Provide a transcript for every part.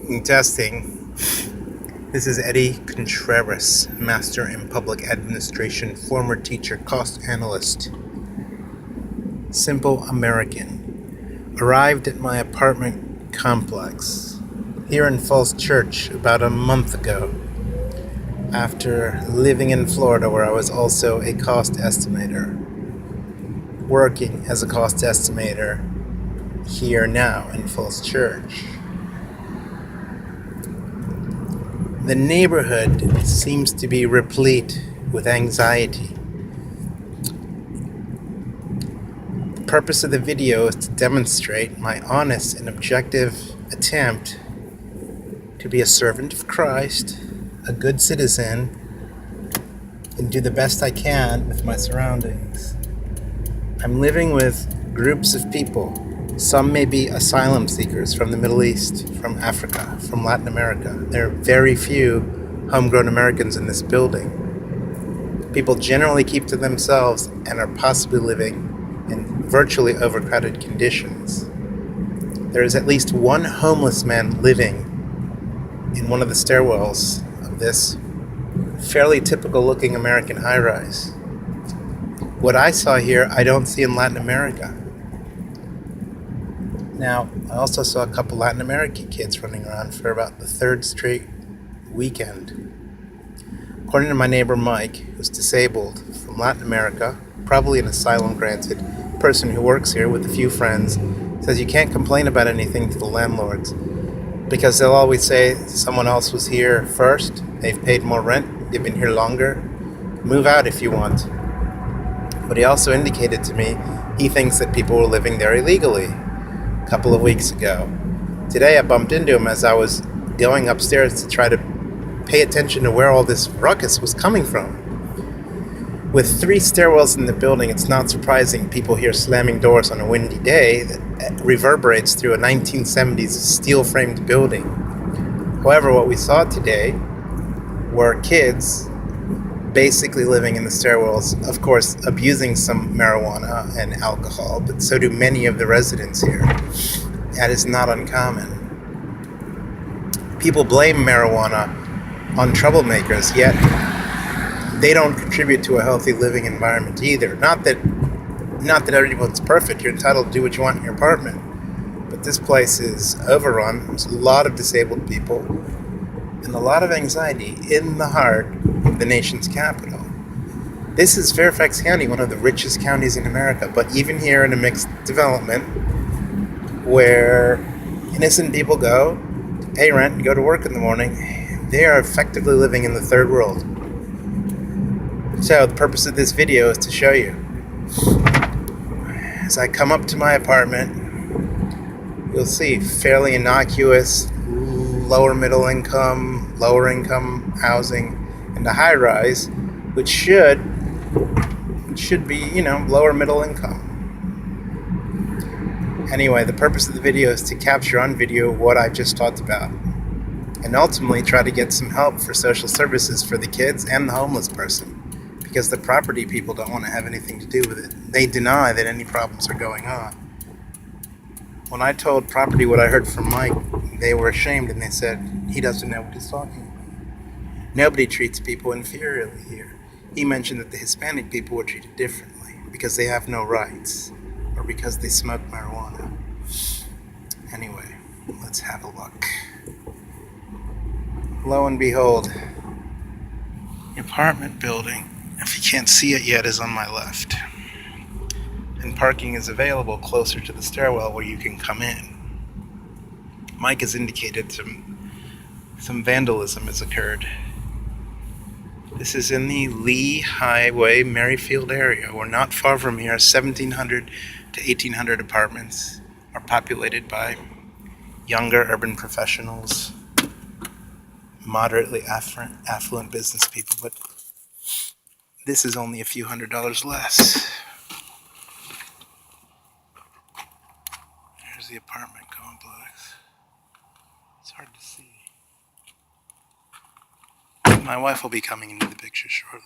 Testing. This is Eddie Contreras, Master in Public Administration, former teacher, cost analyst. Simple American. Arrived at my apartment complex here in Falls Church about a month ago, after living in Florida, where I was also a cost estimator, working as a cost estimator here now in Falls Church. The neighborhood seems to be replete with anxiety. The purpose of the video is to demonstrate my honest and objective attempt to be a servant of Christ, a good citizen, and do the best I can with my surroundings. I'm living with groups of people. Some may be asylum seekers from the Middle East, from Africa, from Latin America. There are very few homegrown Americans in this building. People generally keep to themselves and are possibly living in virtually overcrowded conditions. There is at least one homeless man living in one of the stairwells of this fairly typical looking American high-rise. What I saw here, I don't see in Latin America. Now, I also saw a couple Latin American kids running around for about the third straight weekend. According to my neighbor Mike, who's disabled from Latin America, probably an asylum-granted person who works here with a few friends, says you can't complain about anything to the landlords because they'll always say someone else was here first, they've paid more rent, they've been here longer, move out if you want. But he also indicated to me he thinks that people were living there illegally a couple of weeks ago. Today I bumped into him as I was going upstairs to try to pay attention to where all this ruckus was coming from. With 3 stairwells in the building, it's not surprising people hear slamming doors on a windy day that reverberates through a 1970s steel-framed building. However, what we saw today were kids basically living in the stairwells, of course, abusing some marijuana and alcohol, but so do many of the residents here. That is not uncommon. People blame marijuana on troublemakers, yet they don't contribute to a healthy living environment either. Not that everyone's perfect. You're entitled to do what you want in your apartment. But this place is overrun. There's a lot of disabled people and a lot of anxiety in the heart of the nation's capital. This is Fairfax County, one of the richest counties in America, but even here in a mixed development where innocent people go to pay rent and go to work in the morning, they are effectively living in the third world. So the purpose of this video is to show you. As I come up to my apartment, you'll see fairly innocuous lower middle income, lower income housing, and a high rise, which should be, lower middle income. Anyway, the purpose of the video is to capture on video what I've just talked about, and ultimately try to get some help for social services for the kids and the homeless person, because the property people don't want to have anything to do with it. They deny that any problems are going on. When I told property what I heard from Mike, they were ashamed and they said, he doesn't know what he's talking about. Nobody treats people inferiorly here. He mentioned that the Hispanic people were treated differently because they have no rights or because they smoke marijuana. Anyway, let's have a look. Lo and behold, the apartment building, if you can't see it yet, is on my left. And parking is available closer to the stairwell where you can come in. Mike has indicated some vandalism has occurred. This is in the Lee Highway, Merrifield area. We're not far from here. 1,700 to 1,800 apartments are populated by younger urban professionals, moderately affluent business people, but this is only a few $100s less. Here's the apartment complex. It's hard to see. My wife will be coming into the picture shortly.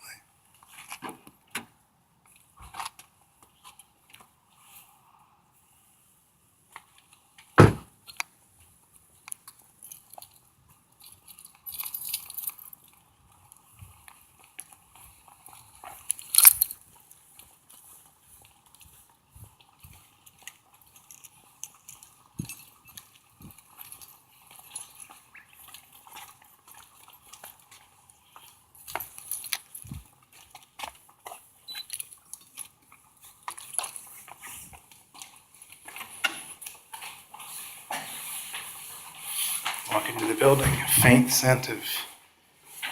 Walk into the building, a faint scent of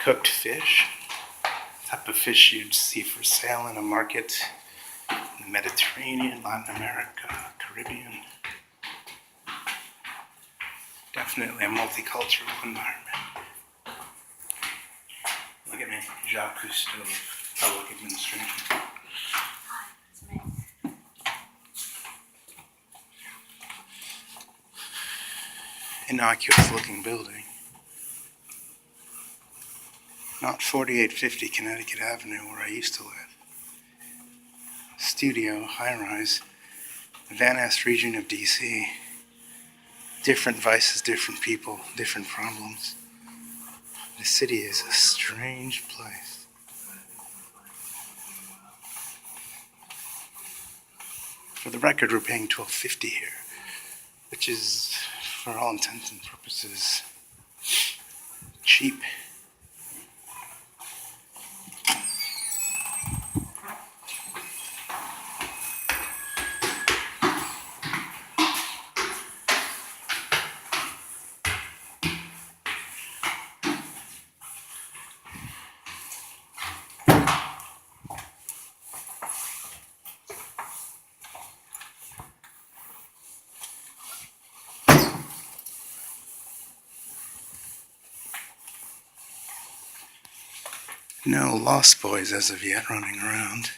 cooked fish. Type of fish you'd see for sale in a market in the Mediterranean, Latin America, Caribbean. Definitely a multicultural environment. Look at me, Jacques Cousteau, public administration. Hi, it's me. Innocuous looking building. Not 4850 Connecticut Avenue where I used to live. Studio, high rise, Van Ness region of DC. Different vices, different people, different problems. The city is a strange place. For the record, we're paying $12.50 here, which is, for all intents and purposes, cheap. No lost boys as of yet running around.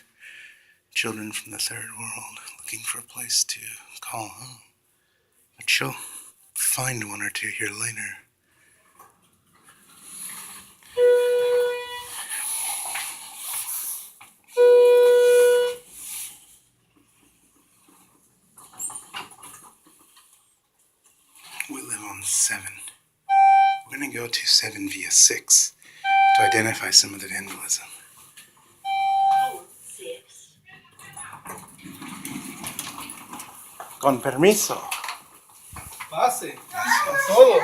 Children from the third world looking for a place to call home. But you'll find one or two here later. We live on 7. We're going to go to 7 via 6 to identify some of the vandalism. Oh, 6. Con permiso. Pase, con todo.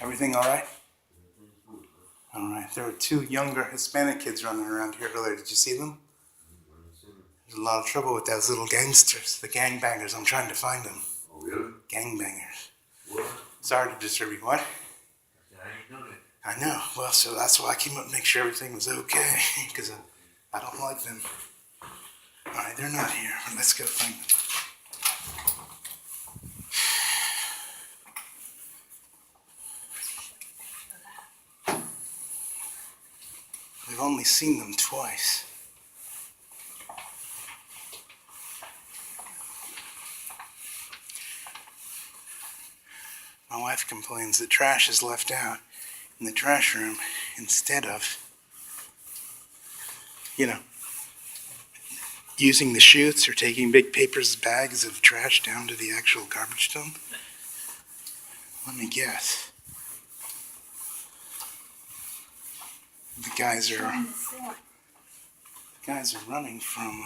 Everything all right? All right. There were 2 younger Hispanic kids running around here earlier. Did you see them? There's a lot of trouble with those little gangsters, the gangbangers. I'm trying to find them. Oh, really? Gangbangers. What? Sorry to disturb you. What? I ain't done it. I know. Well, so that's why I came up to make sure everything was okay, because I don't like them. All right, they're not here. Let's go find them. We've only seen them twice. My wife complains that trash is left out in the trash room instead of, using the chutes or taking big bags of trash down to the actual garbage dump. Let me guess. The guys are running from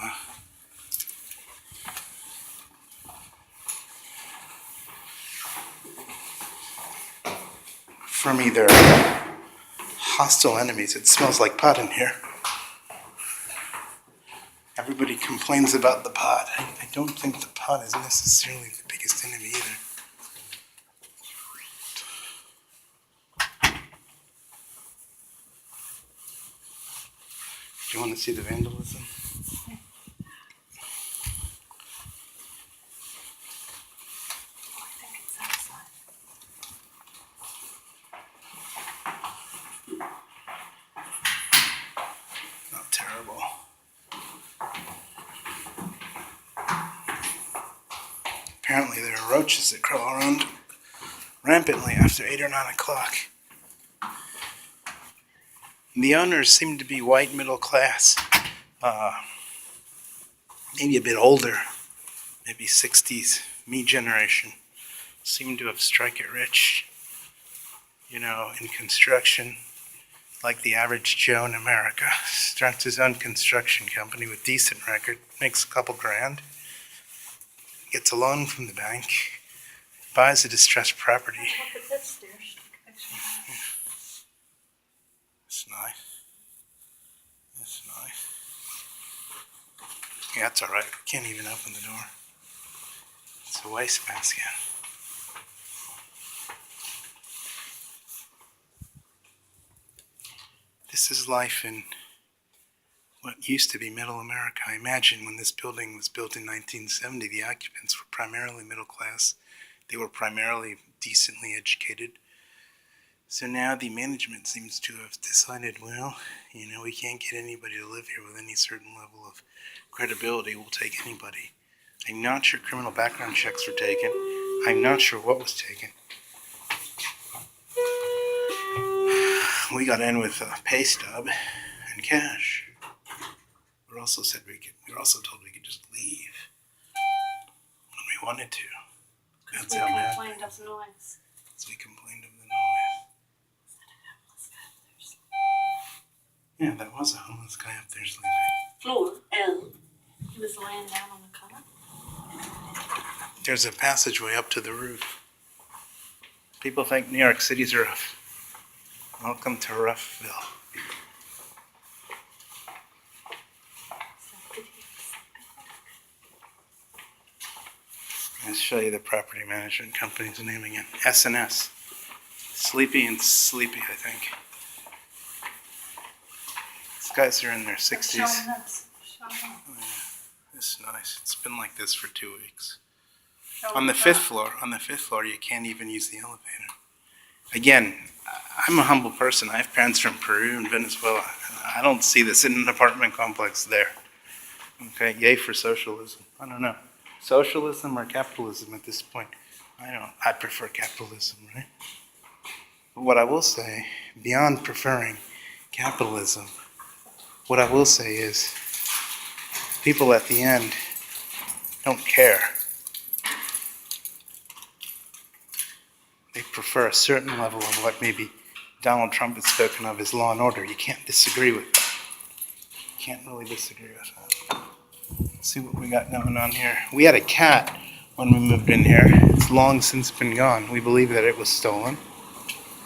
either hostile enemies. It smells like pot in here. Everybody complains about the pot. I don't think the pot is necessarily the biggest enemy either. Do you want to see the vandalism? Not terrible. Apparently there are roaches that crawl around rampantly after 8 or 9 o'clock. The owners seem to be white middle class, maybe a bit older. maybe 60s, me generation, seem to have struck it rich, you know, in construction, like the average Joe in America. Starts his own construction company with decent record, makes a couple grand, gets a loan from the bank, buys a distressed property. Look at this, dear. Take a picture of that. It's nice. That's nice. Yeah, that's alright. Can't even open the door. It's a wastebasket. This is life in what used to be middle America. I imagine when this building was built in 1970, the occupants were primarily middle class. They were primarily decently educated. So now the management seems to have decided, well, you know, we can't get anybody to live here with any certain level of credibility. We'll take anybody. I'm not sure criminal background checks were taken. I'm not sure what was taken. We got in with a pay stub and cash. We were also told we could just leave when we wanted to. That's We how bad. complained of noise. So we complained of the noise. Yeah, that was a homeless guy up there sleeping. Floor L. He was laying down on the cover. There's a passageway up to the roof. People think New York City's rough. Welcome to Roughville. Let's show you the property management company's name again. S&S. Sleepy and Sleepy, I think. These guys are in their 60s. Show him this. Show him. Oh, yeah. This is nice. It's been like this for 2 weeks. Show On him the fifth floor, you can't even use the elevator. Again, I'm a humble person. I have parents from Peru and Venezuela. I don't see this in an apartment complex there. Okay, yay for socialism. I don't know. Socialism or capitalism at this point? I prefer capitalism, right? But what I will say, beyond preferring capitalism, what I will say is people at the end don't care. They prefer a certain level of what maybe Donald Trump has spoken of as law and order. You can't disagree with that. You can't really disagree with that. Let's see what we got going on here. We had a cat when we moved in here. It's long since been gone. We believe that it was stolen.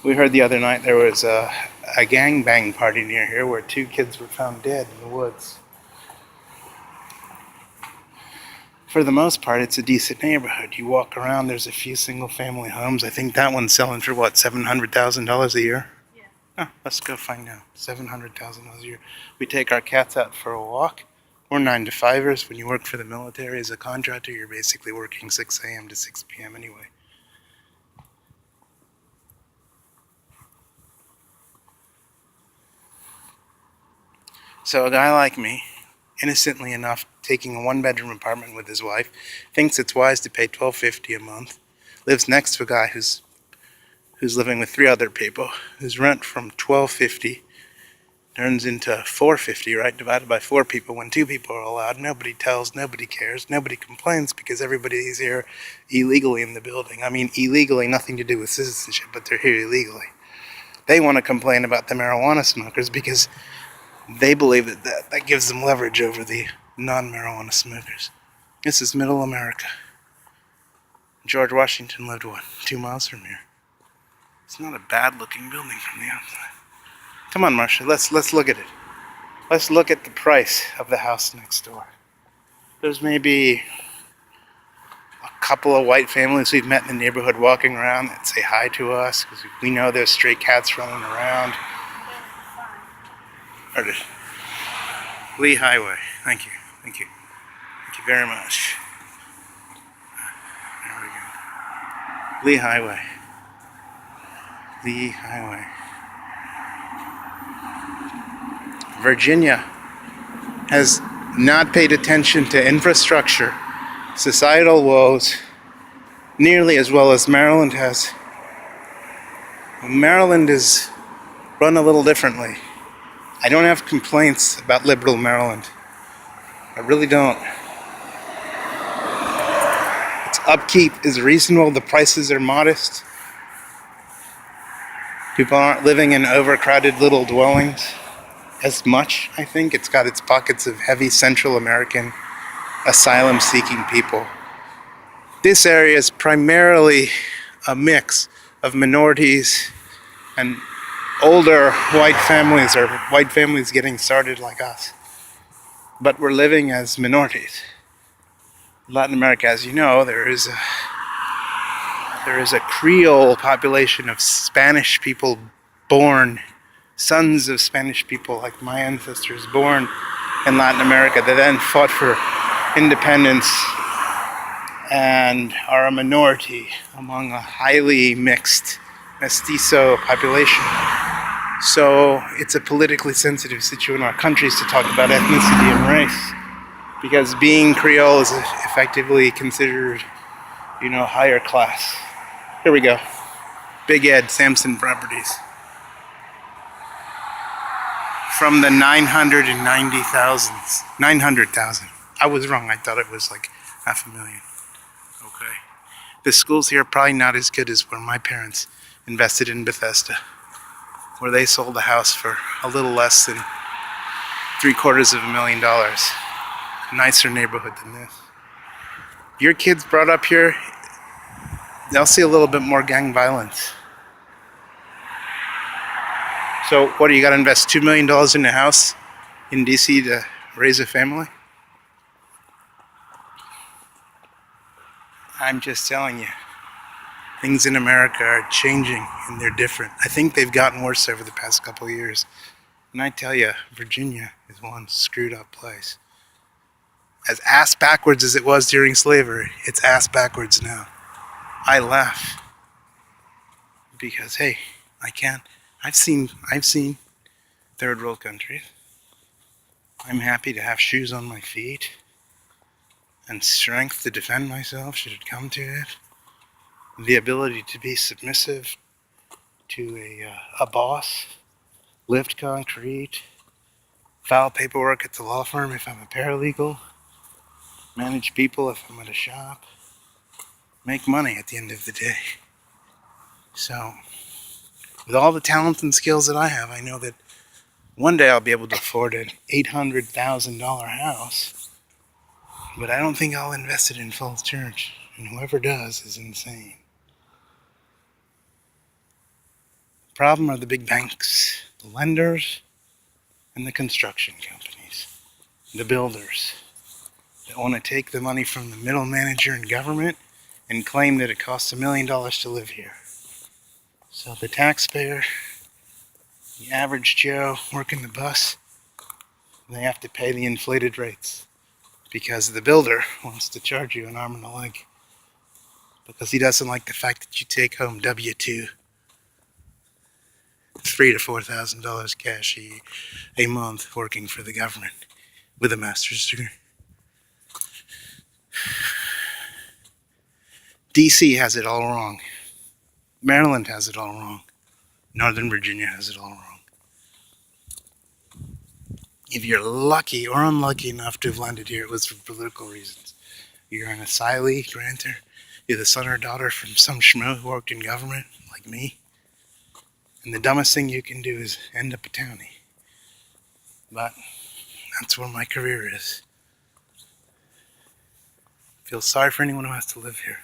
We heard the other night there was a gangbang party near here where 2 kids were found dead in the woods. For the most part, it's a decent neighborhood. You walk around, there's a few single-family homes. I think that one's selling for, what, $700,000 a year? Yeah. Oh, let's go find out. $700,000 a year. We take our cats out for a walk. We're 9-to-5ers. When you work for the military as a contractor, you're basically working 6 a.m. to 6 p.m. anyway. So a guy like me, innocently enough, taking a 1-bedroom apartment with his wife, thinks it's wise to pay $12.50 a month, lives next to a guy who's living with 3 other people, whose rent from $12.50 turns into $4.50, right, divided by 4 people. When 2 people are allowed, nobody tells, nobody cares, nobody complains because everybody's here illegally in the building. I mean, illegally, nothing to do with citizenship, but they're here illegally. They want to complain about the marijuana smokers because they believe that gives them leverage over the non-marijuana smokers. This is middle America. George Washington lived, what, 2 miles from here? It's not a bad-looking building from the outside. Come on, Marcia, let's look at it. Let's look at the price of the house next door. There's maybe a couple of white families we've met in the neighborhood walking around that say hi to us because we know there's stray cats running around. Lee Highway. Thank you. Thank you. Thank you very much. There we go. Lee Highway. Lee Highway. Virginia has not paid attention to infrastructure, societal woes, nearly as well as Maryland has. Maryland is run a little differently. I don't have complaints about liberal Maryland. I really don't. upkeep is reasonable. The prices are modest. People aren't living in overcrowded little dwellings as much, I think. It's got its pockets of heavy Central American asylum-seeking people. This area is primarily a mix of minorities and older white families, or white families getting started like us. But we're living as minorities. In Latin America, as you know, there is a Creole population of Spanish people born, sons of Spanish people like my ancestors born in Latin America. They then fought for independence and are a minority among a highly mixed mestizo population. So it's a politically sensitive issue in our countries to talk about ethnicity and race, because being Creole is effectively considered, higher class. Here we go. Big Ed, Samson Properties. From the 900,000. I was wrong. I thought it was like 500,000. Okay. The schools here are probably not as good as where my parents invested in Bethesda, where they sold a house for a little less than $750,000. Nicer neighborhood than this. Your kids brought up here, they'll see a little bit more gang violence. So what, do you gotta invest $2 million in a house in DC to raise a family? I'm just telling you, things in America are changing and they're different. I think they've gotten worse over the past couple of years. And I tell you, Virginia is one screwed up place. As ass backwards as it was during slavery, it's ass backwards now. I laugh because, hey, I've seen third world countries. I'm happy to have shoes on my feet and strength to defend myself should it come to it. The ability to be submissive to a boss, lift concrete, file paperwork at the law firm if I'm a paralegal, manage people if I'm at a shop, make money at the end of the day. So, with all the talents and skills that I have, I know that one day I'll be able to afford an $800,000 house, but I don't think I'll invest it in Falls Church, and whoever does is insane. The problem are the big banks, the lenders, and the construction companies, the builders that want to take the money from the middle manager in government and claim that it costs $1 million to live here. So the taxpayer, the average Joe working the bus, they have to pay the inflated rates because the builder wants to charge you an arm and a leg because he doesn't like the fact that you take home W-2, $3,000 to $4,000 cash a month working for the government with a master's degree. DC has it all wrong. Maryland has it all wrong. Northern Virginia has it all wrong. If you're lucky or unlucky enough to have landed here, it was for political reasons. You're an asylee grantor. You're the son or daughter from some schmo who worked in government, like me. And the dumbest thing you can do is end up a townie. But that's where my career is. I feel sorry for anyone who has to live here.